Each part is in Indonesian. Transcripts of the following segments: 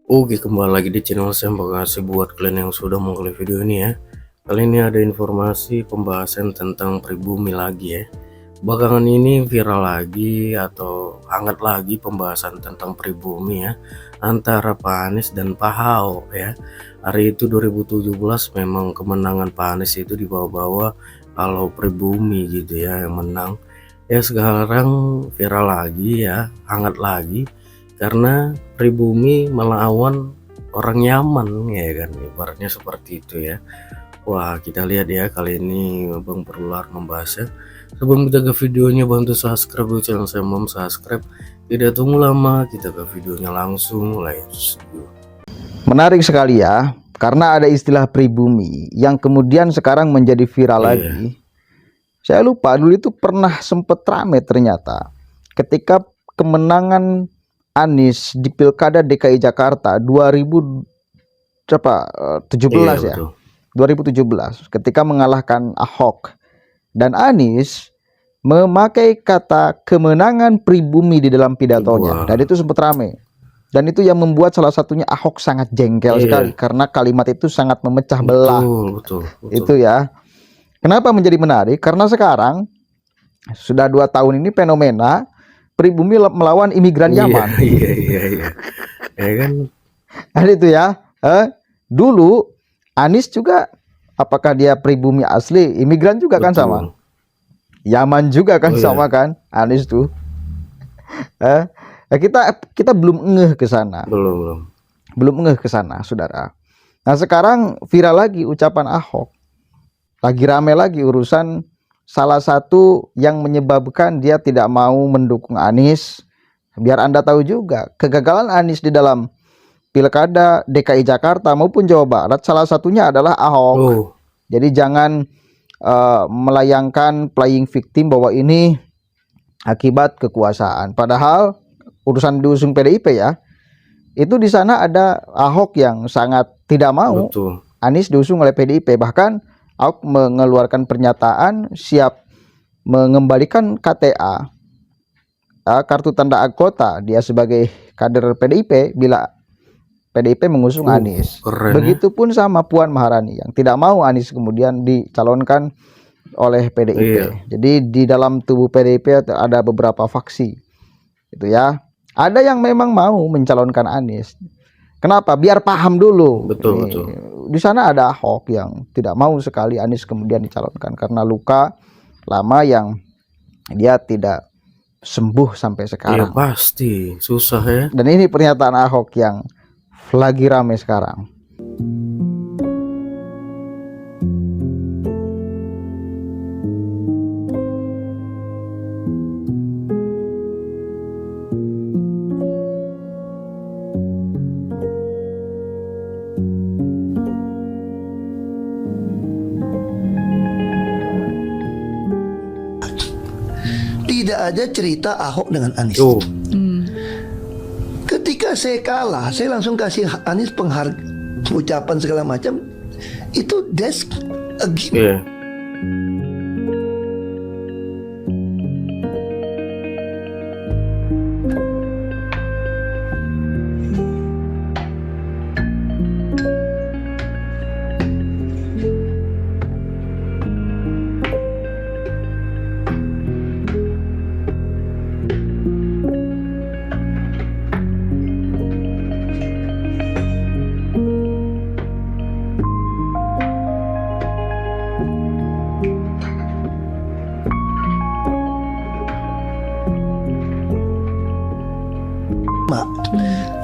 Oke, kembali lagi di channel saya. Terima kasih buat kalian yang sudah mengklik video ini ya. Kali ini ada informasi pembahasan tentang pribumi lagi ya. Belakangan ini viral lagi atau hangat lagi pembahasan tentang pribumi ya, antara Pak Anies dan Pak Ahok ya. Hari itu 2017 memang kemenangan Pak Anies itu dibawa-bawa kalau pribumi gitu ya yang menang. Ya sekarang viral lagi ya, hangat lagi karena pribumi melawan orang nyaman ya kan, ibaratnya seperti itu ya. Wah, kita lihat ya kali ini Bang Perluar membahasnya. Sebelum kita ke videonya, bantu subscribe dulu channel saya, subscribe. Tidak tunggu lama, kita ke videonya langsung. Let's go. Menarik sekali ya, karena ada istilah pribumi yang kemudian sekarang menjadi viral lagi. Saya lupa dulu itu pernah sempet rame ternyata ketika kemenangan Anies di Pilkada DKI Jakarta 2017 ya. Betul. 2017 ketika mengalahkan Ahok, dan Anies memakai kata kemenangan pribumi di dalam pidatonya. Dan itu sempat rame. Dan itu yang membuat salah satunya Ahok sangat jengkel sekali karena kalimat itu sangat memecah belah. Betul. Itu ya. Kenapa menjadi menarik? Karena sekarang sudah 2 tahun ini fenomena pribumi melawan imigran Yaman. Iya. Ya kan? Ada itu ya. Dulu Anies juga, apakah dia pribumi asli? Imigran juga kan sama. Yaman juga kan sama kan? Anies tuh. Kita belum ngeh ke sana. Belum ngeh ke sana, saudara. Nah, sekarang viral lagi ucapan Ahok. Lagi rame lagi urusan salah satu yang menyebabkan dia tidak mau mendukung Anies. Biar Anda tahu juga, kegagalan Anies di dalam Pilkada DKI Jakarta maupun Jawa Barat salah satunya adalah Ahok. Jadi jangan melayangkan playing victim bahwa ini akibat kekuasaan. Padahal urusan diusung PDIP ya, itu di sana ada Ahok yang sangat tidak mau Anies diusung oleh PDIP. Bahkan Ahok mengeluarkan pernyataan siap mengembalikan KTA, kartu tanda anggota dia sebagai kader PDIP bila PDIP mengusung Anies. Begitupun sama Puan Maharani yang tidak mau Anies kemudian dicalonkan oleh PDIP. Jadi di dalam tubuh PDIP ada beberapa faksi. Itu ya. Ada yang memang mau mencalonkan Anies. Kenapa? Biar paham dulu. Betul. Di sana ada Ahok yang tidak mau sekali Anies kemudian dicalonkan karena luka lama yang dia tidak sembuh sampai sekarang. Pasti susah ya. Dan ini pernyataan Ahok yang lagi rame sekarang. Tidak ada cerita Ahok dengan Anies. Ketika saya kalah, saya langsung kasih Anies penghargaan, ucapan segala macam. Itu that's a gift.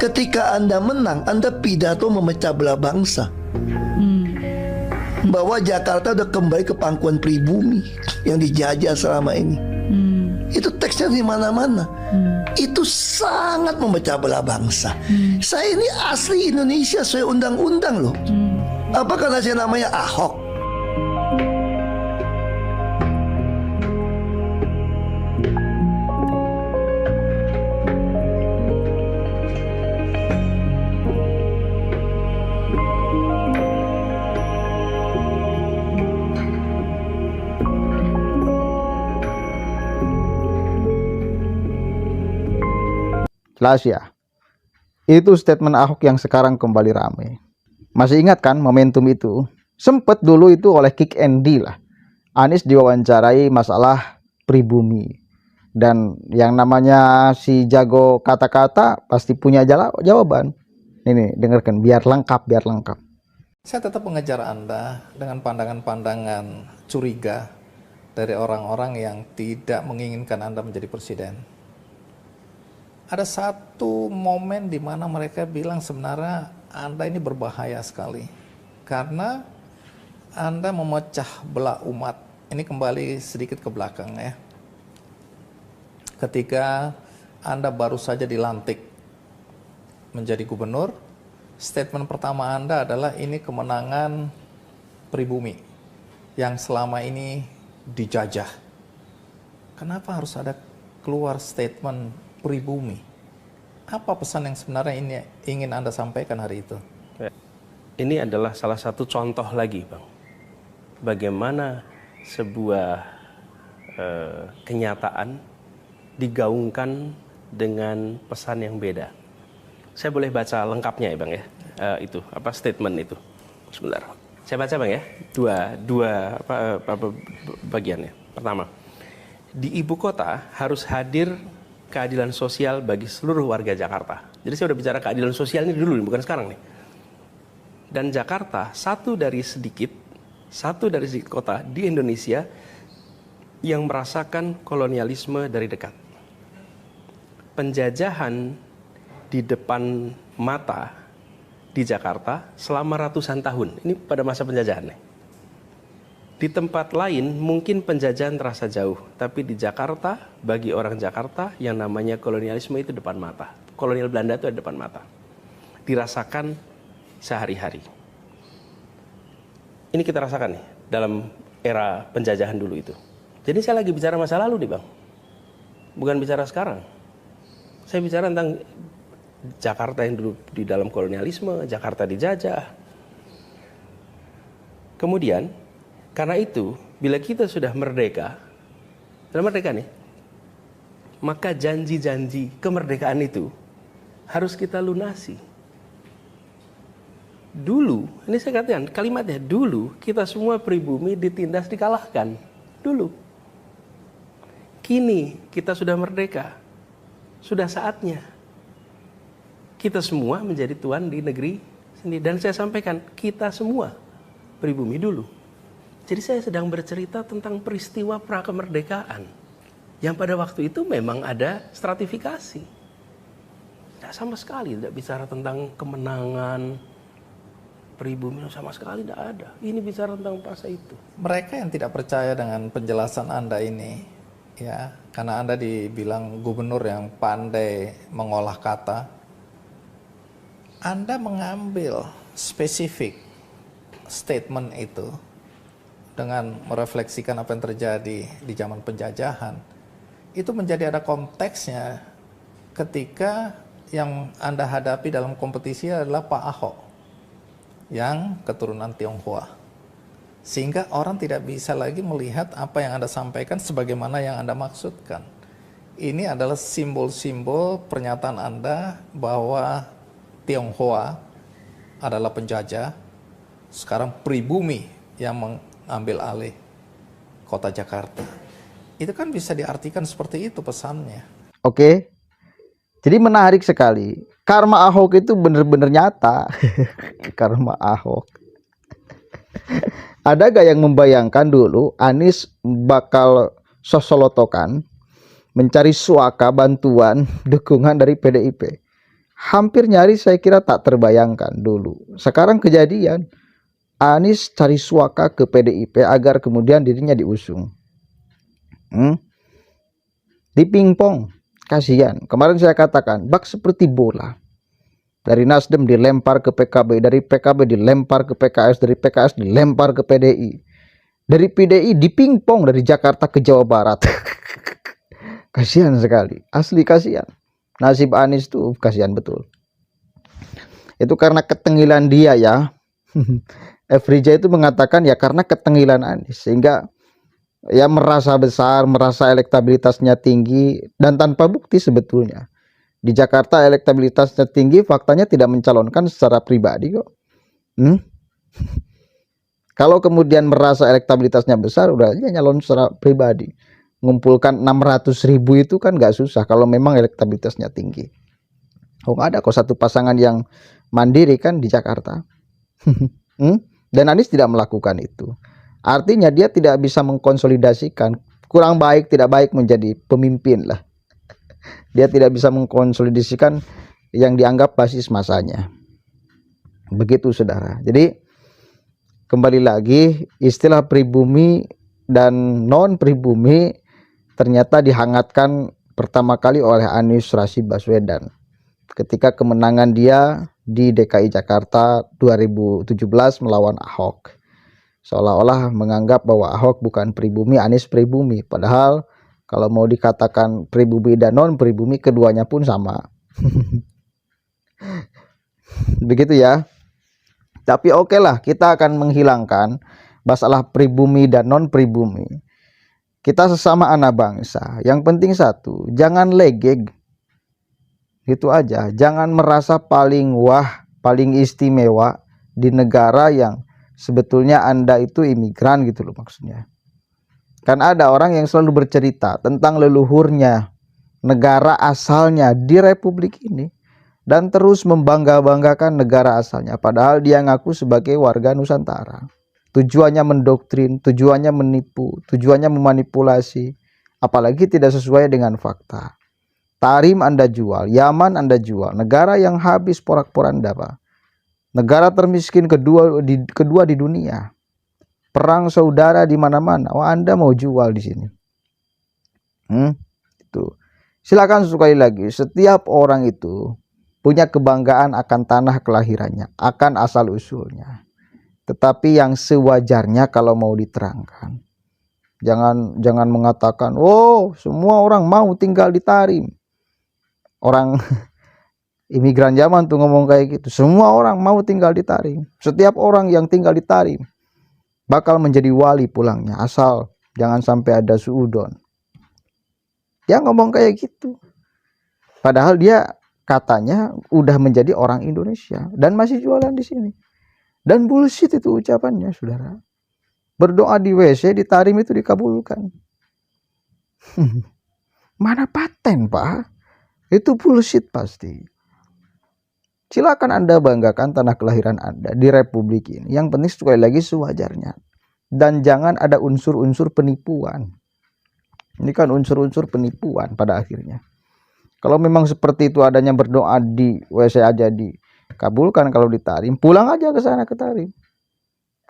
Ketika Anda menang, Anda pidato memecah belah bangsa. Bahwa Jakarta udah kembali ke pangkuan pribumi yang dijajah selama ini. Itu teksnya di mana-mana. Itu sangat memecah belah bangsa. Saya ini asli Indonesia sesuai undang-undang loh. Apa karena saya namanya Ahok? Jelas ya. Itu statement Ahok yang sekarang kembali ramai. Masih ingat kan momentum itu? Sempet dulu itu oleh Kick Andy lah. Anies diwawancarai masalah pribumi. Dan yang namanya si jago kata-kata pasti punya jawaban. Ini dengarkan biar lengkap. Saya tetap mengejar Anda dengan pandangan-pandangan curiga dari orang-orang yang tidak menginginkan Anda menjadi presiden. Ada satu momen di mana mereka bilang sebenarnya Anda ini berbahaya sekali. Karena Anda memecah belah umat. Ini kembali sedikit ke belakang ya. Ketika Anda baru saja dilantik menjadi gubernur, statement pertama Anda adalah ini kemenangan pribumi yang selama ini dijajah. Kenapa harus ada keluar statement pribumi? Apa pesan yang sebenarnya ini ingin Anda sampaikan hari itu? Ini adalah salah satu contoh lagi, Bang. Bagaimana sebuah kenyataan digaungkan dengan pesan yang beda. Saya boleh baca lengkapnya ya Bang ya, itu apa statement itu. Sebentar, saya baca Bang ya, dua bagiannya. Pertama, di ibu kota harus hadir keadilan sosial bagi seluruh warga Jakarta. Jadi saya udah bicara keadilan sosial ini dulu, bukan sekarang nih. Dan Jakarta satu dari sedikit kota di Indonesia yang merasakan kolonialisme dari dekat. Penjajahan di depan mata di Jakarta selama ratusan tahun. Ini pada masa penjajahan. Di tempat lain mungkin penjajahan terasa jauh, tapi di Jakarta bagi orang Jakarta yang namanya kolonialisme itu depan mata. Kolonial Belanda itu ada depan mata. Dirasakan sehari-hari. Ini kita rasakan nih dalam era penjajahan dulu itu. Jadi saya lagi bicara masa lalu nih Bang. Bukan bicara sekarang. Saya bicara tentang Jakarta yang dulu di dalam kolonialisme, Jakarta dijajah. Kemudian, karena itu, bila kita sudah merdeka nih, maka janji-janji kemerdekaan itu harus kita lunasi. Dulu, ini saya katakan kalimatnya, dulu kita semua pribumi ditindas dikalahkan. Dulu. Kini kita sudah merdeka. Sudah saatnya kita semua menjadi tuan di negeri sendiri. Dan saya sampaikan, kita semua pribumi dulu. Jadi saya sedang bercerita tentang peristiwa prakemerdekaan. Yang pada waktu itu memang ada stratifikasi. Tidak sama sekali, tidak bicara tentang kemenangan pribumi, sama sekali tidak ada. Ini bicara tentang masa itu. Mereka yang tidak percaya dengan penjelasan Anda ini, ya, karena Anda dibilang gubernur yang pandai mengolah kata, Anda mengambil spesifik statement itu dengan merefleksikan apa yang terjadi di zaman penjajahan, itu menjadi ada konteksnya ketika yang Anda hadapi dalam kompetisi adalah Pak Ahok yang keturunan Tionghoa. Sehingga orang tidak bisa lagi melihat apa yang Anda sampaikan sebagaimana yang Anda maksudkan. Ini adalah simbol-simbol pernyataan Anda bahwa Tionghoa adalah penjajah, sekarang pribumi yang mengambil alih kota Jakarta. Itu kan bisa diartikan seperti itu pesannya. Oke. Jadi menarik sekali. Karma Ahok itu benar-benar nyata. Karma Ahok. Ada gak yang membayangkan dulu Anies bakal sosolotokan mencari suaka bantuan dukungan dari PDIP? Hampir nyaris saya kira tak terbayangkan dulu. Sekarang kejadian. Anies cari suaka ke PDIP agar kemudian dirinya diusung. Di pingpong. Kasihan. Kemarin saya katakan, bak seperti bola. Dari Nasdem dilempar ke PKB, dari PKB dilempar ke PKS, dari PKS dilempar ke PDI. Dari PDI dipingpong dari Jakarta ke Jawa Barat. Kasihan sekali. Asli kasihan. Nasib Anies tuh kasihan betul. Itu karena ketengilan dia ya. Efrija itu mengatakan ya karena ketengilan Anies. Sehingga ya merasa besar, merasa elektabilitasnya tinggi dan tanpa bukti sebetulnya. Di Jakarta elektabilitasnya tinggi, faktanya tidak mencalonkan secara pribadi kok. Kalau kemudian merasa elektabilitasnya besar, udah aja nyalon secara pribadi. Ngumpulkan 600.000 itu kan gak susah kalau memang elektabilitasnya tinggi. Oh, ada kok satu pasangan yang mandiri kan di Jakarta. Dan Anies tidak melakukan itu. Artinya dia tidak bisa mengkonsolidasikan, kurang baik, tidak baik menjadi pemimpin lah. Dia tidak bisa mengkonsolidasikan yang dianggap basis masanya. Begitu saudara. Jadi kembali lagi, istilah pribumi dan non pribumi ternyata dihangatkan pertama kali oleh Anies Rashid Baswedan ketika kemenangan dia di DKI Jakarta 2017 melawan Ahok. Seolah-olah menganggap bahwa Ahok bukan pribumi, Anies pribumi. Padahal kalau mau dikatakan pribumi dan non pribumi, keduanya pun sama. Begitu ya. Tapi oke lah, kita akan menghilangkan masalah pribumi dan non pribumi. Kita sesama anak bangsa. Yang penting satu, jangan legeg. Itu aja. Jangan merasa paling wah, paling istimewa di negara yang sebetulnya Anda itu imigran gitu loh maksudnya. Kan ada orang yang selalu bercerita tentang leluhurnya, negara asalnya di republik ini, dan terus membangga-banggakan negara asalnya, padahal dia ngaku sebagai warga Nusantara. Tujuannya mendoktrin, tujuannya menipu, tujuannya memanipulasi, apalagi tidak sesuai dengan fakta. Tarim Anda jual, Yaman Anda jual, negara yang habis porak-poranda, Pak. Negara termiskin kedua di dunia. Perang saudara di mana-mana. Oh, Anda mau jual di sini. Itu. Silakan sekali lagi, setiap orang itu punya kebanggaan akan tanah kelahirannya, akan asal-usulnya. Tetapi yang sewajarnya kalau mau diterangkan. Jangan mengatakan, "Oh, semua orang mau tinggal di Tarim." Orang imigran zaman tuh ngomong kayak gitu. Semua orang mau tinggal di Tarim. Setiap orang yang tinggal di Tarim bakal menjadi wali pulangnya, asal jangan sampai ada suudon. Dia ngomong kayak gitu. Padahal dia katanya udah menjadi orang Indonesia dan masih jualan di sini. Dan bullshit itu ucapannya, saudara. Berdoa di WC di Tarim itu dikabulkan. Mana paten, Pak? Itu bullshit pasti. Silakan Anda banggakan tanah kelahiran Anda di republik ini. Yang penting sekali lagi sewajarnya. Dan jangan ada unsur-unsur penipuan. Ini kan unsur-unsur penipuan pada akhirnya. Kalau memang seperti itu adanya berdoa di WC aja dikabulkan, kalau di Tarim, pulang aja ke sana ke Tarim.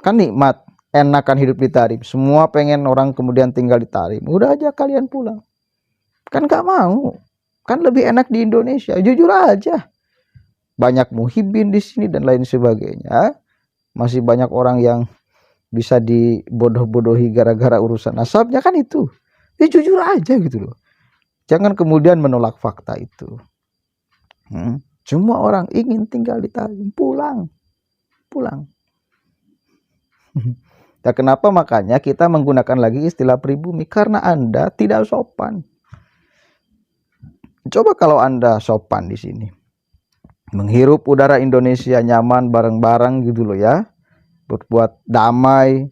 Kan nikmat, enakan hidup di Tarim. Semua pengen orang kemudian tinggal di Tarim. Udah aja kalian pulang. Kan gak mau. Kan lebih enak di Indonesia, jujur aja. Banyak muhibin di sini dan lain sebagainya. Masih banyak orang yang bisa dibodoh-bodohi gara-gara urusan nasabnya kan itu. Ya jujur aja gitu loh. Jangan kemudian menolak fakta itu. Semua orang ingin tinggal di Tarim, pulang. Nah, kenapa makanya kita menggunakan lagi istilah pribumi? Karena Anda tidak sopan. Coba kalau Anda sopan di sini, menghirup udara Indonesia nyaman bareng-bareng gitu loh ya, berbuat damai,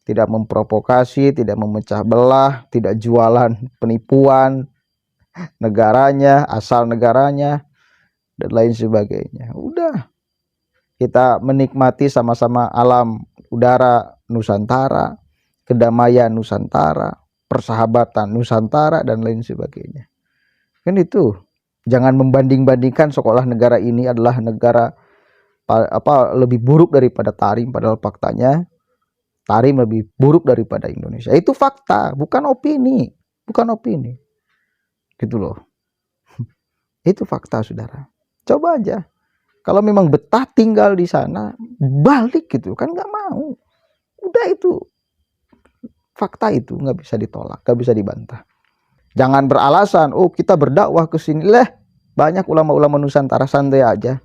tidak memprovokasi, tidak memecah belah, tidak jualan penipuan negaranya, asal negaranya, dan lain sebagainya. Udah, kita menikmati sama-sama alam udara Nusantara, kedamaian Nusantara, persahabatan Nusantara, dan lain sebagainya. Kan itu, jangan membanding-bandingkan seolah negara ini adalah negara lebih buruk daripada Tarim, padahal faktanya Tarim lebih buruk daripada Indonesia. Itu fakta, bukan opini, gitu loh. Itu fakta, saudara. Coba aja, kalau memang betah tinggal di sana, balik gitu, kan nggak mau. Udah itu, fakta itu nggak bisa ditolak, nggak bisa dibantah. Jangan beralasan, oh kita berdakwah ke sini lah. Banyak ulama-ulama Nusantara, santai aja.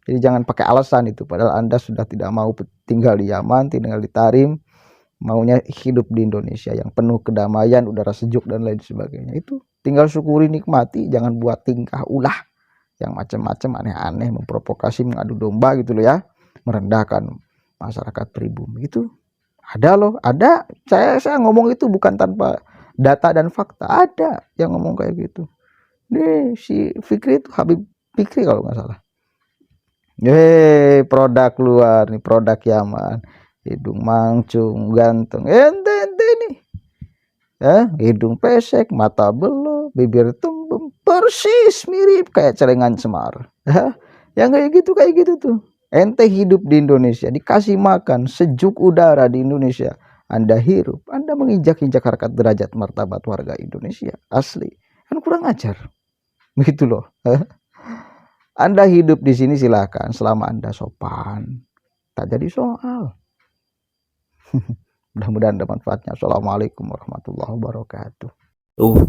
Jadi jangan pakai alasan itu. Padahal Anda sudah tidak mau tinggal di Yaman, tinggal di Tarim, maunya hidup di Indonesia yang penuh kedamaian, udara sejuk dan lain sebagainya. Itu tinggal syukuri, nikmati, jangan buat tingkah ulah yang macam-macam aneh-aneh, memprovokasi, mengadu domba gitu loh ya, merendahkan masyarakat pribumi itu ada loh, ada. Saya ngomong itu bukan tanpa data dan fakta, ada yang ngomong kayak gitu. Nih si Fikri itu, Habib Fikri kalau nggak salah. Produk luar nih, produk Yaman, hidung mancung, ganteng, ente nih, ya, hidung pesek, mata belok, bibir tembem, persis mirip kayak celengan Semar. Yang kayak gitu tuh. Ente hidup di Indonesia, dikasih makan, sejuk udara di Indonesia, Anda hirup, Anda menginjak-injak harkat derajat martabat warga Indonesia, asli. Kan kurang ajar. Begitu loh. Anda hidup di sini silakan selama Anda sopan. Tak jadi soal. Mudah-mudahan ada manfaatnya. Assalamualaikum warahmatullahi wabarakatuh.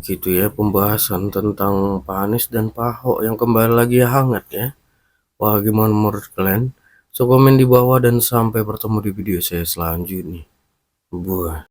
Gitu ya pembahasan tentang Pak Anies dan Pak Ahok yang kembali lagi hangat ya. Wah, gimana menurut kalian? So komen di bawah dan sampai bertemu di video saya selanjutnya. Buah.